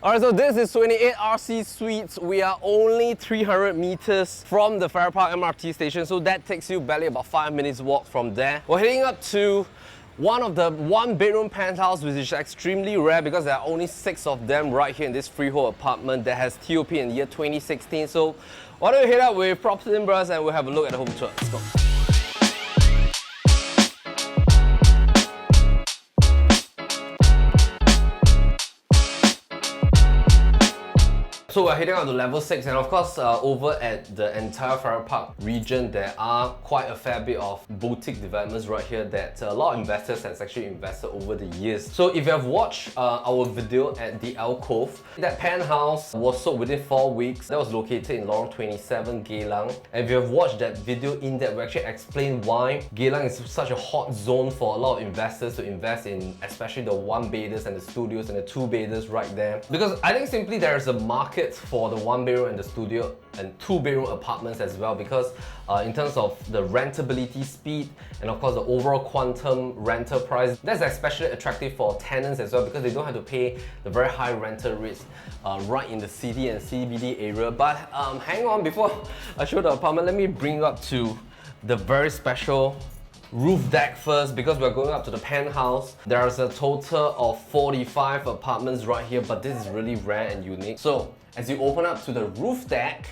Alright, so this is 28 RC Suites. We are only 300 meters from the Farrer Park MRT station, so that takes you barely about 5 minutes walk from there. We're heading up to one of the one-bedroom penthouse, which is extremely rare because there are only 6 of them right here in this freehold apartment that has TOP in the year 2016. So why don't we head up with PropertyLimBrothers and we'll have a look at the home tour. Let's go. So we're heading out to level 6, and of course over at the entire Farrer Park region there are quite a fair bit of boutique developments right here that a lot of investors has actually invested over the years. So if you have watched our video at the Alcove, that penthouse was sold within 4 weeks. That was located in Lorong 27, Geylang. And if you have watched that video in depth, we actually explained why Geylang is such a hot zone for a lot of investors to invest in, especially the one-beders and the studios and the two-beders right there. Because I think simply there is a market for the one-bedroom and the studio and two-bedroom apartments as well, because in terms of the rentability speed and of course the overall quantum rental price, that's especially attractive for tenants as well because they don't have to pay the very high rental rates right in the city and CBD area. But hang on, before I show the apartment, let me bring you up to the very special roof deck first, because we're going up to the penthouse. There's a total of 45 apartments right here, but this is really rare and unique. So as you open up to the roof deck,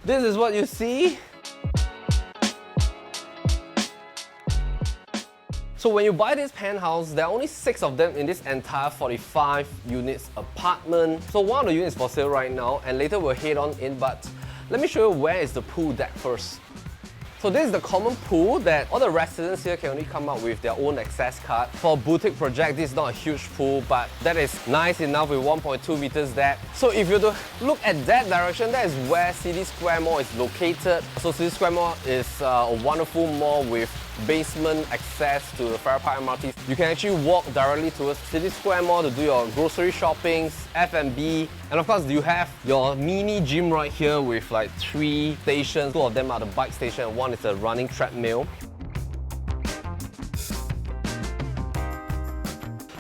this is what you see. So when you buy this penthouse, there are only 6 of them in this entire 45 units apartment. So one of the units is for sale right now, and later we'll head on in, but let me show you where is the pool deck first. So this is the common pool that all the residents here can only come up with their own access card. For a boutique project, this is not a huge pool, but that is nice enough with 1.2 meters depth. So if you look at that direction, that is where City Square Mall is located. So City Square Mall is a wonderful mall with basement access to the Farrer Park MRT. You can actually walk directly towards City Square Mall to do your grocery shoppings, F&B, and of course you have your mini gym right here with like 3 stations. 2 of them are the bike station and 1 is a running treadmill.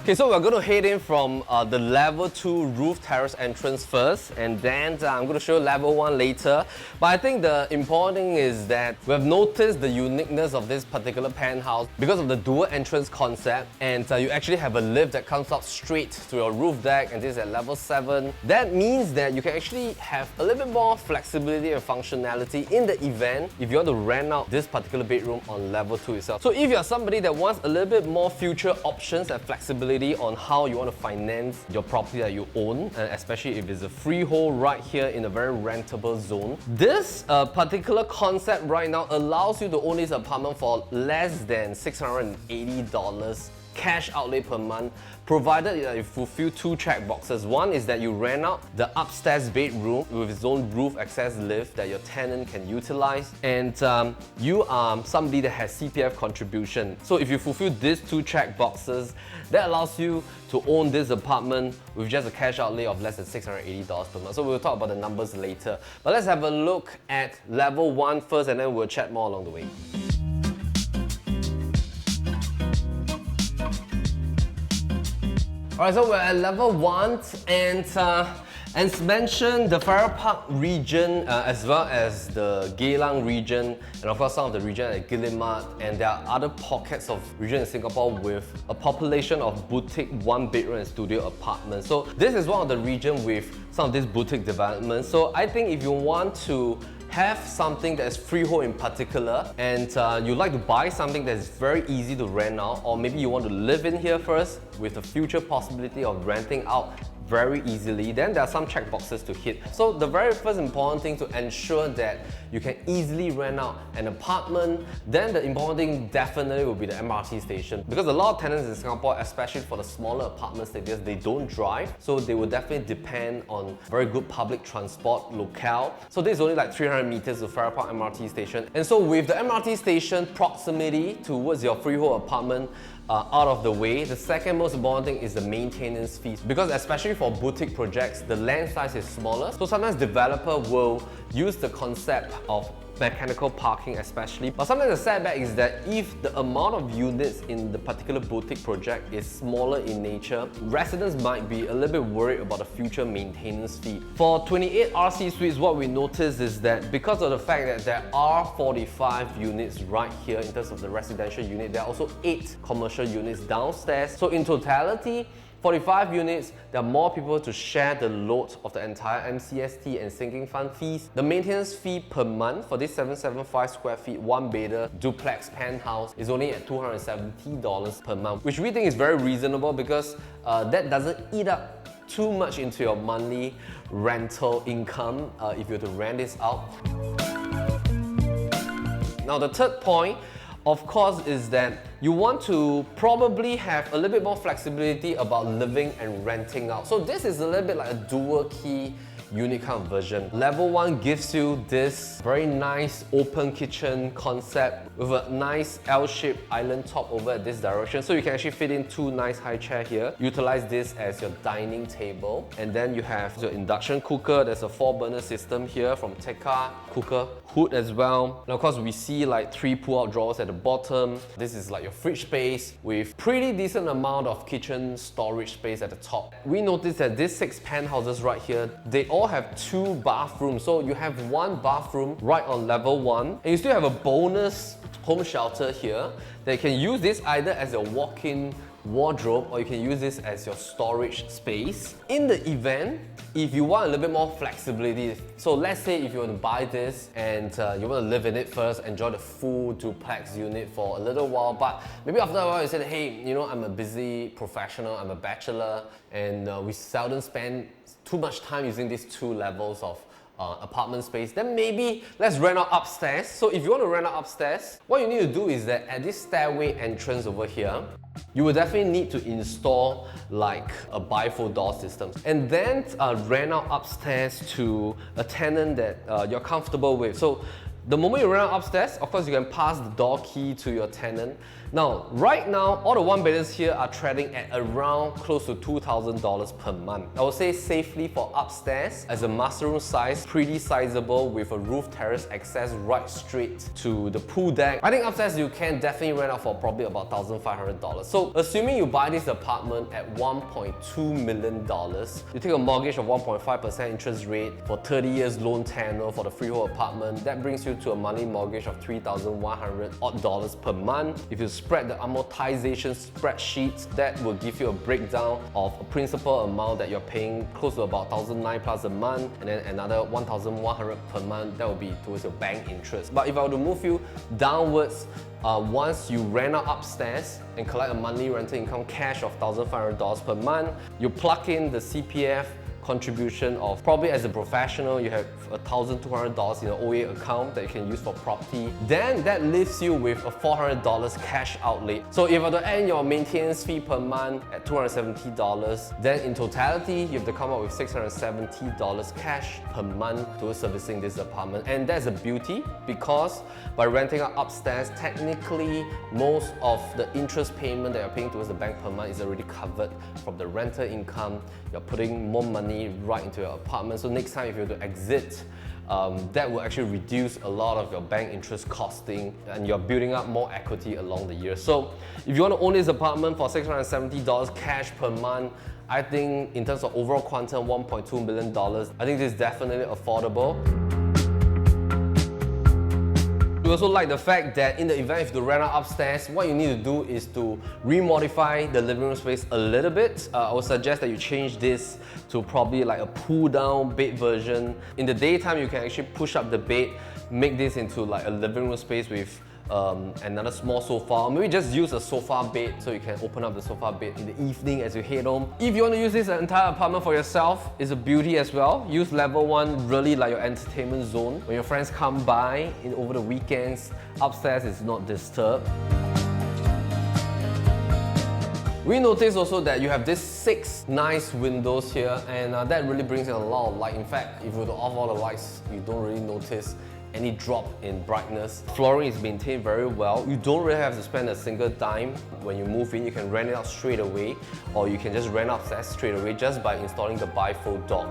Okay, so we're going to head in from the level 2 roof terrace entrance first, and then I'm going to show level 1 later. But I think the important thing is that we have noticed the uniqueness of this particular penthouse because of the dual entrance concept, and you actually have a lift that comes up straight to your roof deck, and this is at level 7. That means that you can actually have a little bit more flexibility and functionality in the event if you want to rent out this particular bedroom on level 2 itself. So if you're somebody that wants a little bit more future options and flexibility on how you want to finance your property that you own, and especially if it's a freehold right here in a very rentable zone, this particular concept right now allows you to own this apartment for less than $680 cash outlay per month, provided that you fulfill 2 check boxes. One is that you rent out the upstairs bedroom with its own roof access lift that your tenant can utilize, and you are somebody that has CPF contribution. So if you fulfill these 2 check boxes, that allows you to own this apartment with just a cash outlay of less than $680 per month. So we'll talk about the numbers later. But let's have a look at level 1 first, and then we'll chat more along the way. Alright, so we're at level 1, and as mentioned, the Farrer Park region, as well as the Geylang region, and of course some of the region at Guillemard, and there are other pockets of region in Singapore with a population of boutique one-bedroom and studio apartments. So this is one of the regions with some of these boutique developments. So I think if you want to have something that is freehold in particular, and you like to buy something that is very easy to rent out, or maybe you want to live in here first with the future possibility of renting out very easily, then there are some check boxes to hit. So the very first important thing to ensure that you can easily rent out an apartment, then the important thing definitely will be the MRT station, because a lot of tenants in Singapore, especially for the smaller apartment stages, they don't drive, so they will definitely depend on very good public transport locale. So this is only like 300 meters to Farrer Park MRT station, and so with the MRT station proximity towards your freehold apartment out of the way, the second most important thing is the maintenance fees, because especially for boutique projects, the land size is smaller, so sometimes developer will use the concept of mechanical parking especially. But sometimes the setback is that if the amount of units in the particular boutique project is smaller in nature, residents might be a little bit worried about the future maintenance fee. For 28 RC suites, what we notice is that because of the fact that there are 45 units right here in terms of the residential unit, there are also 8 commercial units downstairs. So in totality, 45 units, there are more people to share the load of the entire MCST and sinking fund fees. The maintenance fee per month for this 775 square feet, 1-bedder duplex penthouse is only at $270 per month, which we think is very reasonable because that doesn't eat up too much into your monthly rental income if you were to rent this out. Now the third point, of course, is that you want to probably have a little bit more flexibility about living and renting out. So this is a little bit like a dual key unit kind of version. Level 1 gives you this very nice open kitchen concept with a nice L-shaped island top over at this direction. So you can actually fit in 2 nice high chairs here. Utilize this as your dining table. And then you have your induction cooker. There's a 4-burner system here from Tekka. Cooker hood as well. And of course, we see like 3 pull-out drawers at the bottom. This is like your fridge space with pretty decent amount of kitchen storage space at the top. We noticed that these 6 penthouses right here, they all have 2 bathrooms. So you have 1 bathroom right on level 1, and you still have a bonus home shelter here that you can use this either as a walk-in wardrobe or you can use this as your storage space. In the event, if you want a little bit more flexibility, so let's say if you want to buy this and you want to live in it first, enjoy the full duplex unit for a little while, but maybe after a while you said, hey, you know, I'm a busy professional, I'm a bachelor, and we seldom spend too much time using these 2 levels of apartment space, then maybe let's rent out upstairs. So if you want to rent out upstairs, what you need to do is that at this stairway entrance over here, you will definitely need to install like a bifold door system and then rent out upstairs to a tenant that you're comfortable with. So the moment you rent out upstairs, of course you can pass the door key to your tenant. Now, right now, all the 1-bedders here are trading at around close to $2,000 per month. I would say safely for upstairs, as a master room size, pretty sizable with a roof terrace access right straight to the pool deck. I think upstairs you can definitely rent out for probably about $1,500. So assuming you buy this apartment at $1.2 million, you take a mortgage of 1.5% interest rate for 30 years loan tenure for the freehold apartment, that brings you to a monthly mortgage of $3,100 odd per month. If you spread the amortization spreadsheet, that will give you a breakdown of a principal amount that you're paying close to about $1,900 plus a month, and then another $1,100 per month that will be towards your bank interest. But if I were to move you downwards, once you rent out upstairs and collect a monthly rental income cash of $1,500 per month, you plug in the CPF contribution of probably as a professional, you have $1,200 in an OA account that you can use for property. Then that leaves you with a $400 cash outlay. So if you were to end your maintenance fee per month at $270, then in totality, you have to come up with $670 cash per month towards servicing this apartment. And that's a beauty because by renting out upstairs, technically most of the interest payment that you're paying towards the bank per month is already covered from the rental income. You're putting more money right into your apartment. So next time if you were to exit, that will actually reduce a lot of your bank interest costing and you're building up more equity along the year. So if you want to own this apartment for $670 cash per month, I think in terms of overall quantum, $1.2 million, I think this is definitely affordable. We also like the fact that in the event if you rent out upstairs, what you need to do is to remodify the living room space a little bit. I would suggest that you change this to probably like a pull-down bed version. In the daytime, you can actually push up the bed, make this into like a living room space with another small sofa, or maybe just use a sofa bed so you can open up the sofa bed in the evening as you head home. If you want to use this entire apartment for yourself, it's a beauty as well. Use level 1 really like your entertainment zone. When your friends come by over the weekends, upstairs is not disturbed. We noticed also that you have these 6 nice windows here, and that really brings in a lot of light. In fact, if you were to off all the lights, you don't really notice any drop in brightness. Flooring is maintained very well. You don't really have to spend a single dime. When you move in, you can rent it out straight away, or you can just rent upstairs straight away just by installing the bifold door.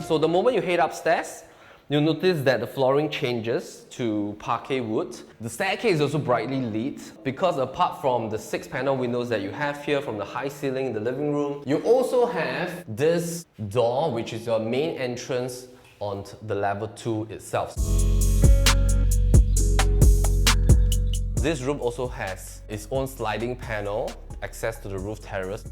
So the moment you head upstairs, You'll notice that the flooring changes to parquet wood. The staircase is also brightly lit because apart from the 6 panel windows that you have here from the high ceiling in the living room, you also have this door which is your main entrance on the level 2 itself. This room also has its own sliding panel, access to the roof terrace.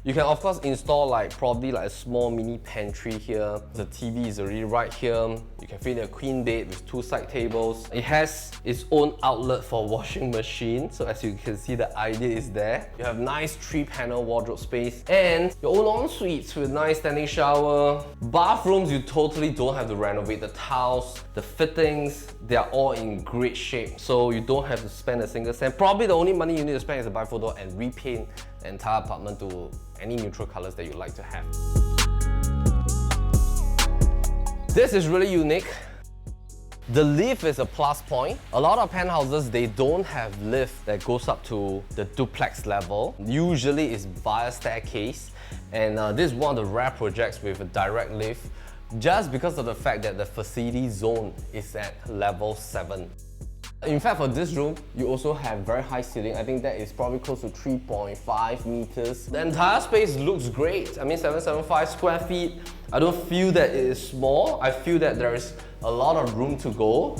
You can of course install probably a small mini pantry here. The TV is already right here. You can fit in a queen bed with 2 side tables. It has its own outlet for washing machine. So as you can see, the idea is there. You have nice 3-panel wardrobe space and your own ensuite with nice standing shower. Bathrooms, you totally don't have to renovate. The tiles, the fittings, they are all in great shape. So you don't have to spend a single cent. Probably the only money you need to spend is to buy photo and repaint the entire apartment to any neutral colors that you like to have. This is really unique. The lift is a plus point. A lot of penthouses, they don't have lift that goes up to the duplex level. Usually it's via staircase. And this is one of the rare projects with a direct lift just because of the fact that the facility zone is at level 7. In fact, for this room, you also have very high ceiling. I think that is probably close to 3.5 meters. The entire space looks great. I mean, 775 square feet. I don't feel that it is small. I feel that there is a lot of room to go.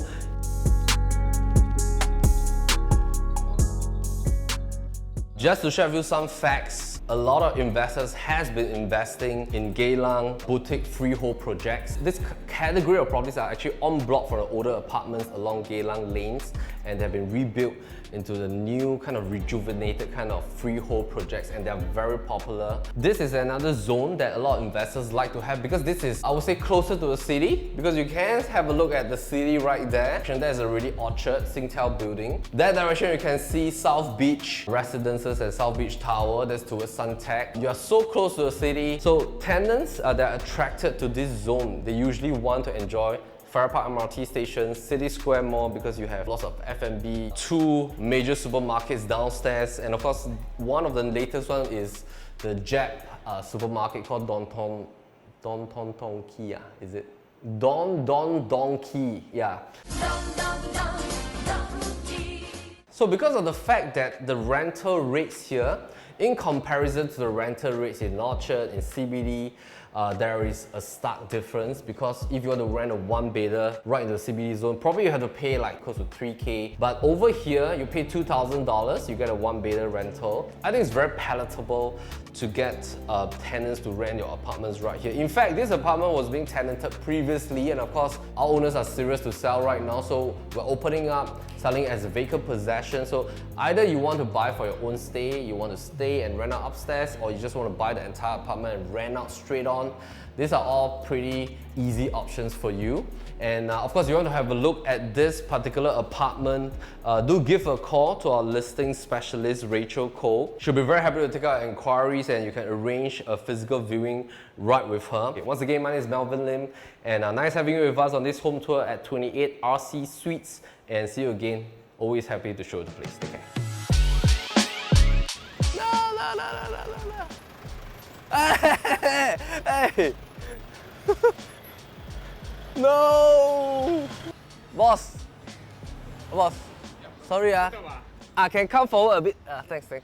Just to share with you some facts, a lot of investors has been investing in Geylang boutique freehold projects. This category of properties are actually en bloc for the older apartments along Geylang lanes, and they have been rebuilt into the new kind of rejuvenated kind of freehold projects, and they are very popular. This is another zone that a lot of investors like to have because this is, I would say, closer to the city because you can have a look at the city right there. And there's a really Orchard Singtel building. That direction you can see South Beach Residences and South Beach Tower. That's towards Suntec. You are so close to the city. So tenants that are attracted to this zone, they usually want to enjoy Farrer Park MRT station, City Square Mall because you have lots of F&B, 2 major supermarkets downstairs, and of course one of the latest one is the Jap supermarket called Don Ton Ki, is it? Don Ki, yeah. So because of the fact that the rental rates here, in comparison to the rental rates in Orchard, in CBD, there is a stark difference because if you want to rent a 1-bedder right in the CBD zone, probably you have to pay close to 3K. But over here, you pay $2,000, you get a 1-bedder rental. I think it's very palatable to get tenants to rent your apartments right here. In fact, this apartment was being tenanted previously, and of course, our owners are serious to sell right now, so we're opening up, selling as a vacant possession. So either you want to buy for your own stay, you want to stay and rent out upstairs, or you just want to buy the entire apartment and rent out straight on. These are all pretty easy options for you. And of course, you want to have a look at this particular apartment, do give a call to our listing specialist, Rachel Cole. She'll be very happy to take out inquiries and you can arrange a physical viewing right with her. Okay, once again, my name is Melvin Lim, and nice having you with us on this home tour at 28 RC Suites. And see you again. Always happy to show you the place. Take care. Hey! No! Boss! Boss! Sorry, can come forward a bit? Thanks.